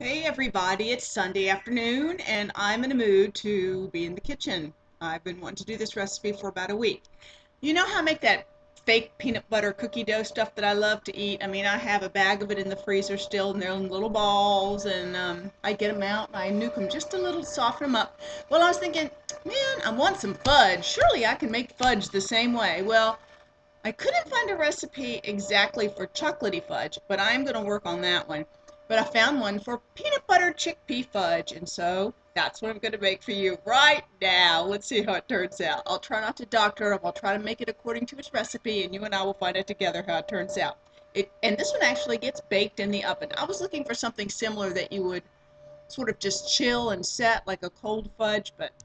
Hey everybody, it's Sunday afternoon and I'm in a mood to be in the kitchen. I've been wanting to do this recipe for about a week. You know how I make that fake peanut butter cookie dough stuff that I love to eat? I mean, I have a bag of it in the freezer still and they're in little balls and I get them out and I nuke them just a little to soften them up. Well, I was thinking, man, I want some fudge. Surely I can make fudge the same way. Well, I couldn't find a recipe exactly for chocolatey fudge, but I'm going to work on that one. But I found one for peanut butter chickpea fudge, and so that's what I'm going to make for you right now. Let's see how it turns out. I'll try not to doctor it. I'll try to make it according to its recipe, and you and I will find out together how it turns out. And this one actually gets baked in the oven. I was looking for something similar that you would sort of just chill and set like a cold fudge, but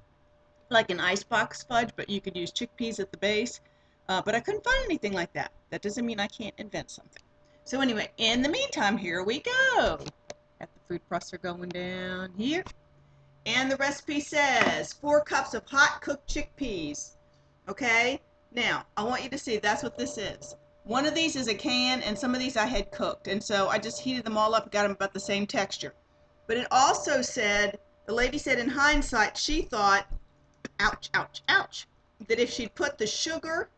like an icebox fudge, but you could use chickpeas at the base. But I couldn't find anything like that. That doesn't mean I can't invent something. So anyway, in the meantime, here we go. Got the food processor going down here. And the recipe says 4 cups of hot cooked chickpeas. Okay? Now, I want you to see that's what this is. One of these is a can, and some of these I had cooked. And so I just heated them all up and got them about the same texture. But it also said, the lady said in hindsight, she thought, ouch, ouch, ouch, that if she'd put the sugar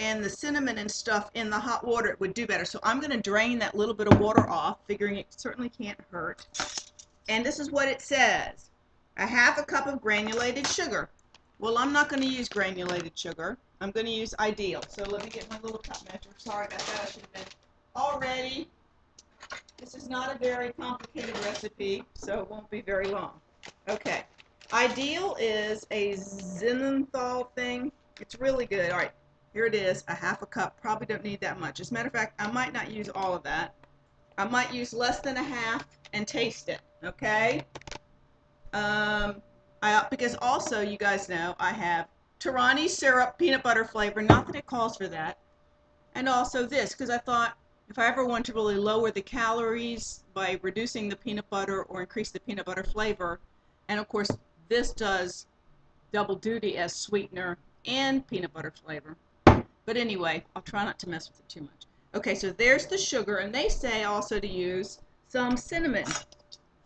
and the cinnamon and stuff in the hot water, it would do better. So I'm going to drain that little bit of water off, figuring it certainly can't hurt. And this is what it says. 1/2 cup of granulated sugar. Well, I'm not going to use granulated sugar. I'm going to use Ideal. So let me get my little cup measure. Sorry about that. I should have been all ready. This is not a very complicated recipe, so it won't be very long. Okay. Ideal is a Zinenthal thing. It's really good. All right. Here it is, 1/2 cup. Probably don't need that much. As a matter of fact, I might not use all of that. I might use less than 1/2 and taste it, okay? Because also, you guys know, I have Torani syrup, peanut butter flavor. Not that it calls for that. And also this, because I thought if I ever want to really lower the calories by reducing the peanut butter or increase the peanut butter flavor, and of course, this does double duty as sweetener and peanut butter flavor. But anyway, I'll try not to mess with it too much. Okay, so there's the sugar, and they say also to use some cinnamon,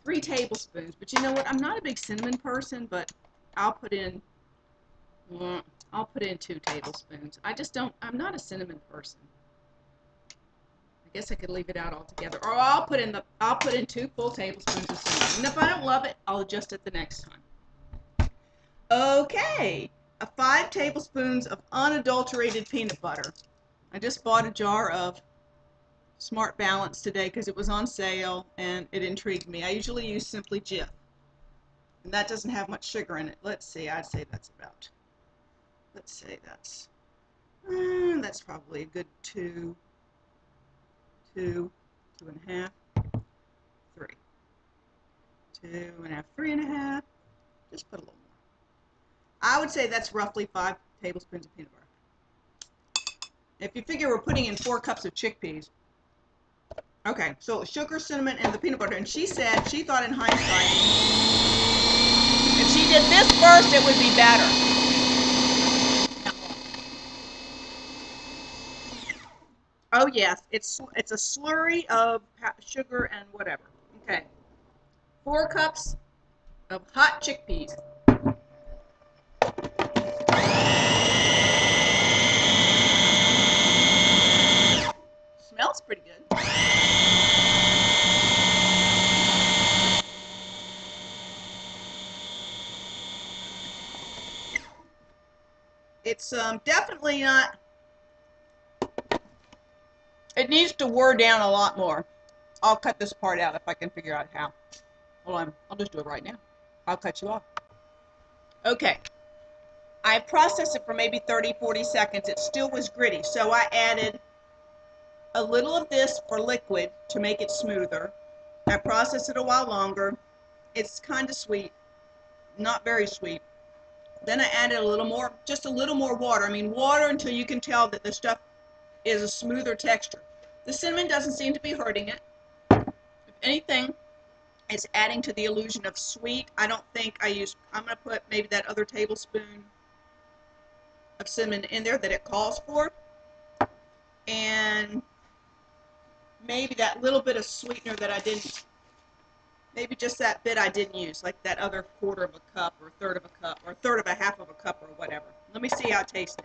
3 tablespoons. But you know what? I'm not a big cinnamon person, but I'll put in 2 tablespoons. I'm not a cinnamon person. I guess I could leave it out altogether, or I'll put in 2 full tablespoons of cinnamon. And if I don't love it, I'll adjust it the next time. Okay. 5 tablespoons of unadulterated peanut butter. I just bought a jar of Smart Balance today because it was on sale and it intrigued me. I usually use Simply Jif, and that doesn't have much sugar in it. Let's see, I'd say that's probably a good 2, 2.5, 3, 2.5, 3.5. Just put a little more. I would say that's roughly 5 tablespoons of peanut butter. If you figure we're putting in 4 cups of chickpeas. Okay, so sugar, cinnamon, and the peanut butter. And she said she thought in hindsight, if she did this first, it would be better. Oh yes, it's a slurry of sugar and whatever. Okay, 4 cups of hot chickpeas. Smells pretty good. It's definitely not, it needs to whir down a lot more. I'll cut this part out if I can figure out how. Hold on, I'll just do it right now. I'll cut you off. Okay, I processed it for maybe 30, 40 seconds. It still was gritty, so I added a little of this for liquid to make it smoother. I processed it a while longer. It's kind of sweet, not very sweet. Then I added a little more, just a little more water. I mean, water until you can tell that the stuff is a smoother texture. The cinnamon doesn't seem to be hurting it. If anything, it's adding to the illusion of sweet. I don't think I'm going to put maybe that other tablespoon of cinnamon in there that it calls for. And maybe that little bit of sweetener that I didn't Maybe just that bit I didn't use, like that other quarter of a cup or a third of a cup or a third of a half of a cup or whatever. Let me see how it tastes now.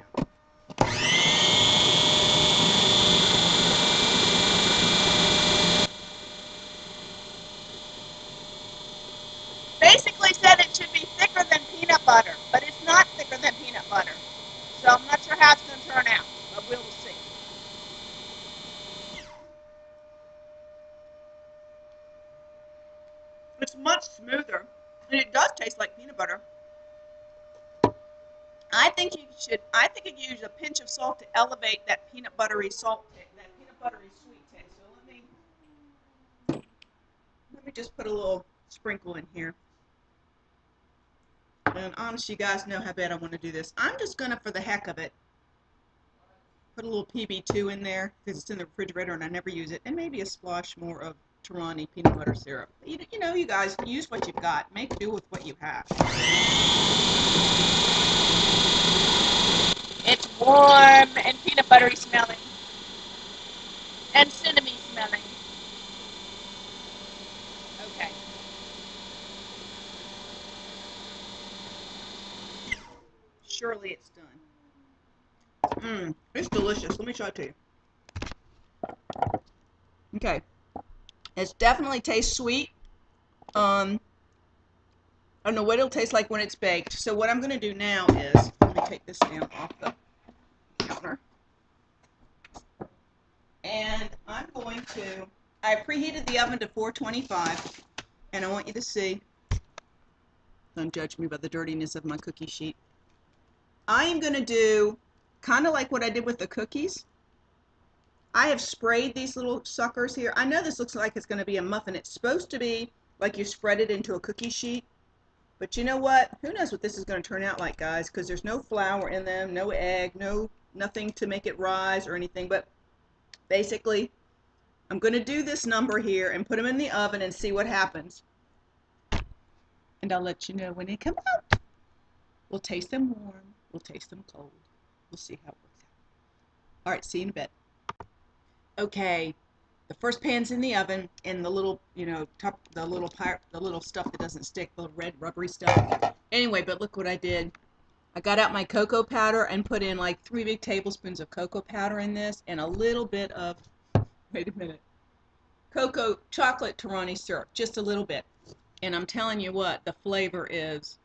Basically said it should be thicker than peanut butter, but it's not thicker than peanut butter. So I'm not sure how it's going to turn out, but we'll see. It's much smoother, and it does taste like peanut butter. I think you could use a pinch of salt to elevate that peanut buttery salt, that peanut buttery sweet taste. So let me just put a little sprinkle in here. And honestly, you guys know how bad I want to do this. I'm just gonna, for the heck of it, put a little PB2 in there because it's in the refrigerator and I never use it, and maybe a splash more of Torani peanut butter syrup. You know, you guys use what you've got. Make do with what you have. It's warm and peanut buttery smelling and cinnamon smelling. Okay. Surely it's done. It's delicious. Let me show it to you. Okay. It definitely tastes sweet. I don't know what it'll taste like when it's baked. So what I'm going to do now is, let me take this down off the counter. And I'm going to, I preheated the oven to 425, and I want you to see, don't judge me by the dirtiness of my cookie sheet. I am going to do kind of like what I did with the cookies. I have sprayed these little suckers here. I know this looks like it's going to be a muffin. It's supposed to be like you spread it into a cookie sheet. But you know what? Who knows what this is going to turn out like, guys, because there's no flour in them, no egg, nothing to make it rise or anything. But basically, I'm going to do this number here and put them in the oven and see what happens. And I'll let you know when they come out. We'll taste them warm. We'll taste them cold. We'll see how it works out. All right, see you in a bit. Okay, the first pan's in the oven, and the little, the little stuff that doesn't stick, the red rubbery stuff. Anyway, but look what I did. I got out my cocoa powder and put in like 3 big tablespoons of cocoa powder in this, and a little bit of, wait a minute, chocolate Torani syrup, just a little bit. And I'm telling you what, the flavor is,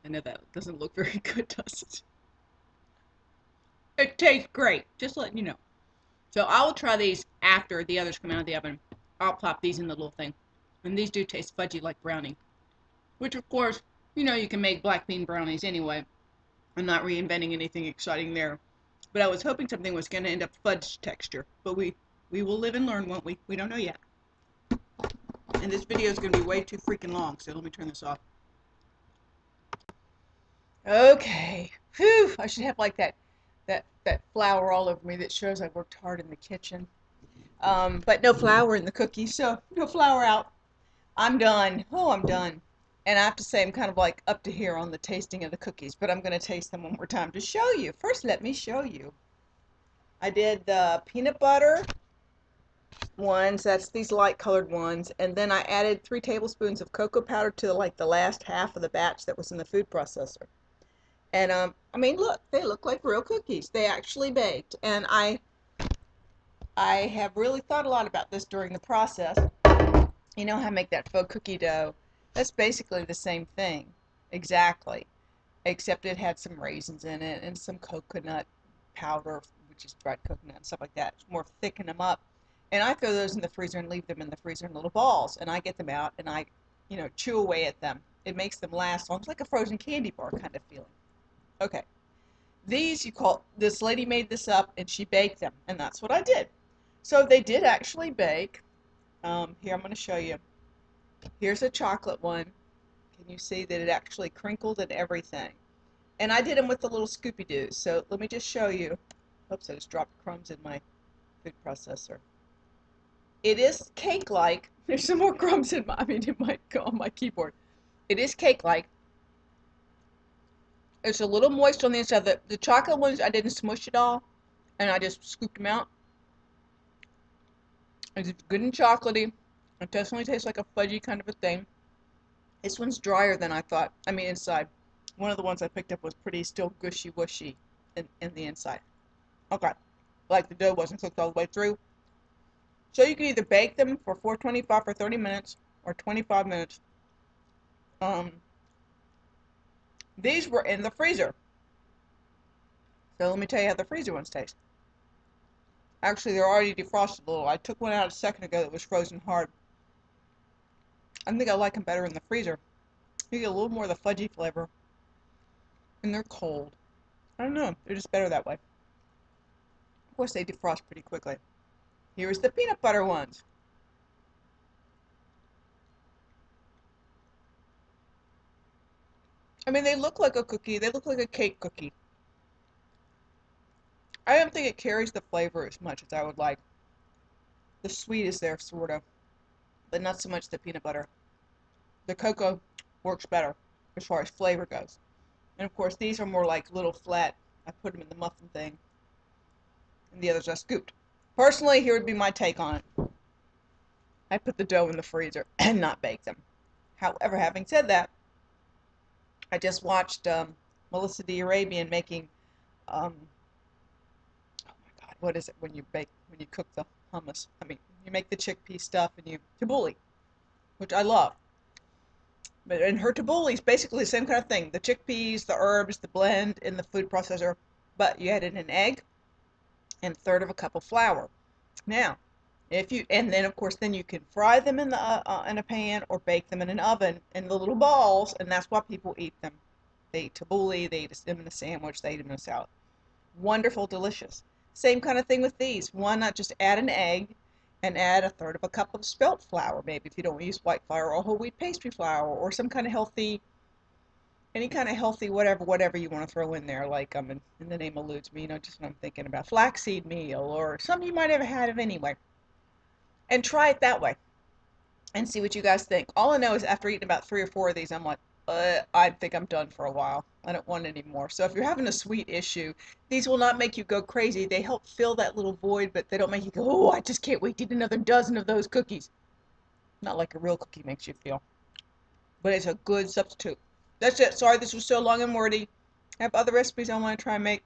I know that doesn't look very good, does it? It tastes great, just letting you know. So I will try these after the others come out of the oven. I'll plop these in the little thing. And these do taste fudgy like brownie. Which, of course, you know you can make black bean brownies anyway. I'm not reinventing anything exciting there. But I was hoping something was going to end up fudge texture. But we will live and learn, won't we? We don't know yet. And this video is going to be way too freaking long, so let me turn this off. Okay. Whew. I should have like that flour all over me that shows I worked hard in the kitchen. But no flour in the cookies, so no flour out. I'm done. Oh, I'm done. And I have to say, I'm kind of like up to here on the tasting of the cookies, but I'm going to taste them one more time to show you. First, let me show you. I did the peanut butter ones, that's these light colored ones, and then I added 3 tablespoons of cocoa powder to like the last half of the batch that was in the food processor. And I mean, look, they look like real cookies. They actually baked. And I have really thought a lot about this during the process. You know how I make that faux cookie dough? That's basically the same thing, exactly, except it had some raisins in it and some coconut powder, which is dried coconut and stuff like that. It's more thicken them up. And I throw those in the freezer and leave them in the freezer in little balls. And I get them out and I, chew away at them. It makes them last almost like a frozen candy bar kind of feeling. Okay, these this lady made this up and she baked them, and that's what I did. So they did actually bake. Here, I'm going to show you. Here's a chocolate one. Can you see that it actually crinkled and everything? And I did them with the little Scoopy-Doos. So let me just show you. Oops, I just dropped crumbs in my food processor. It is cake-like. There's some more crumbs in it might go on my keyboard. It is cake-like. It's a little moist on the inside. The chocolate ones, I didn't smush it all, and I just scooped them out. It's good and chocolatey. It definitely tastes like a fudgy kind of a thing. This one's drier than I thought. I mean, inside. One of the ones I picked up was pretty still gushy-wushy in the inside. Okay. Like the dough wasn't cooked all the way through. So you can either bake them for 425 for 30 minutes or 25 minutes. Um, these were in the freezer. So let me tell you how the freezer ones taste. Actually, they're already defrosted a little. I took one out a second ago that was frozen hard. I think I like them better in the freezer. You get a little more of the fudgy flavor. And they're cold. I don't know. They're just better that way. Of course, they defrost pretty quickly. Here's the peanut butter ones. I mean, they look like a cookie. They look like a cake cookie. I don't think it carries the flavor as much as I would like. The sweet is there, sort of, but not so much the peanut butter. The cocoa works better as far as flavor goes. And of course, these are more like little flat. I put them in the muffin thing, and the others I scooped. Personally, here would be my take on it. I put the dough in the freezer and not bake them. However, having said that, I just watched Melissa the Arabian making, oh my God, what is it when you cook the hummus? I mean, you make the chickpea stuff and you tabbouleh, which I love. But in her tabbouleh is basically the same kind of thing. The chickpeas, the herbs, the blend in the food processor, but you add in an egg and a third of a cup of flour. Now, and then of course then you can fry them in a pan or bake them in an oven in the little balls, and that's why people eat them. They eat tabbouleh, they eat them in a sandwich, they eat them in a salad. Wonderful, delicious. Same kind of thing with these. Why not just add an egg and add a third of a cup of spelt flour, maybe if you don't use white flour or whole wheat pastry flour or some kind of healthy, any kind of healthy whatever you want to throw in there, like in the name eludes me, just what I'm thinking about, flaxseed meal or something you might have had of anyway. And try it that way and see what you guys think. All I know is after eating about 3 or 4 of these, I'm like, I think I'm done for a while. I don't want any more. So if you're having a sweet issue, these will not make you go crazy. They help fill that little void, but they don't make you go, oh, I just can't wait to eat another dozen of those cookies. Not like a real cookie makes you feel. But it's a good substitute. That's it. Sorry this was so long and wordy. I have other recipes I want to try and make.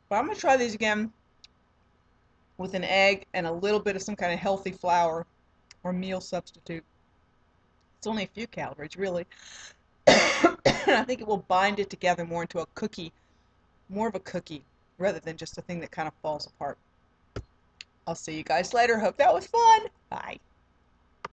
But I'm going to try these again with an egg and a little bit of some kind of healthy flour or meal substitute. It's only a few calories, really. I think it will bind it together more into a cookie, more of a cookie, rather than just a thing that kind of falls apart. I'll see you guys later. Hope that was fun. Bye.